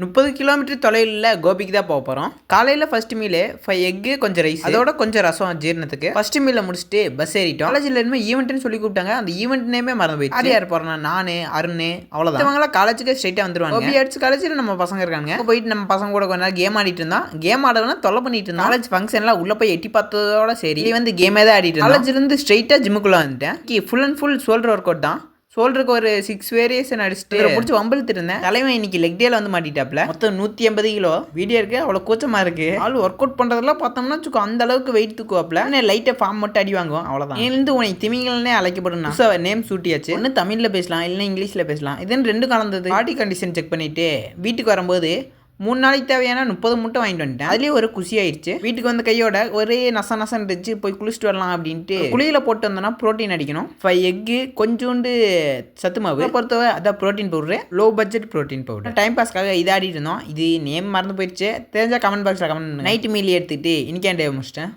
30 kilometre தொலைவில் கோபிக்கு தான் போக போகிறோம். காலையில் ஃபர்ஸ்ட் மீல் 5 எக்கு கொஞ்சம் ரைஸ் அதோட கொஞ்சம் ரசம் ஜீரணத்துக்கு ஃபர்ஸ்ட் மீலை முடிச்சுட்டு பஸ் ஏறிட்டோம். காலேஜில் இனிமே ஈவெண்ட்னு சொல்லி கூப்பிட்டாங்க. அந்த ஈவெண்ட் நேமே மறந்து போயிடுச்சு. அது யார் போகிறோம்னா நான் அருண் அவ்வளோதான். இவங்களாம் காலேஜுக்கு ஸ்ட்ரைட்டாக வந்துருவாங்க. கோபி ஆர்ட்ஸ் காலேஜில் நம்ம பசங்க இருக்காங்க. போயிட்டு நம்ம பசங்க கூட கொஞ்ச நேரம் கேம் ஆடிட்டு இருந்தான். கேம் ஆடணும்னா தொலை பண்ணிட்டு இருந்தான். காலேஜ் ஃபங்க்ஷன்லாம் உள்ள போய் எட்டி பார்த்ததோட சரி வந்து கேமே தான் ஆடிட்டு காலேஜ்லேருந்து ஸ்ட்ரைட்டாக ஜிம்முக்குள்ளே வந்துட்டேன். Full and full shoulder work out தான். ஷோல்டருக்கு ஒரு 6 வேரியேஷன் அடிச்சுட்டு பிடிச்சி வம்பிழுத்துட்டு இருந்தேன். தலைவன் இன்னைக்கு லெக் டேல வந்து மாட்டிட்டாப்ல. மொத்தம் 180 கிலோ வீடியோ இருக்கு. அவ்வளோ கூச்சமா இருக்கு. ஆள் ஒர்க் அவுட் பண்றதெல்லாம் பார்த்தோம்னா அந்த அளவுக்கு வெயிட் தூக்குவாப்ல. லைட்டா ஃபார்ம் மட்டும் அடி வாங்குவோம் அவ்வளோதான். இருந்து உனக்கு திமிங்கல்னே அழைக்கப்படும். நேம் சூட்டியாச்சு. ஒன்று தமிழில் பேசலாம் இல்லைன்னா இங்கிலீஷில் பேசலாம். இதுன்னு 2 கலந்தது. பாடி கண்டிஷன் செக் பண்ணிட்டு வீட்டுக்கு வரும்போது 3 நாளைக்கு தேவையான 30 முட்டை வாங்கிட்டு வந்துட்டேன். அதுலேயே ஒரு குஷி ஆயிடுச்சு. வீட்டுக்கு வந்து கையோட ஒரே நசன்னு இருந்துச்சு. போய் குளிச்சுட்டு வரலாம் அப்படின்ட்டு குளியில போட்டு வந்தோம்னா ப்ரோட்டீன் அடிக்கணும். 5 எக்கு கொஞ்சோண்டு சத்து மாவு பொறுத்தவரை அதான் protein powder. Low budget protein powder. Time பாஸ்க்காக இது ஆடிட்டு இருந்தோம். இது நேம் மறந்து போயிடுச்சு. தெரிஞ்சா கமெண்ட் பாக்ஸில் கமெண்ட். நைட்டு மீல் எடுத்துக்கிட்டு இன்னைக்கு டே முடிச்சிட்டேன்.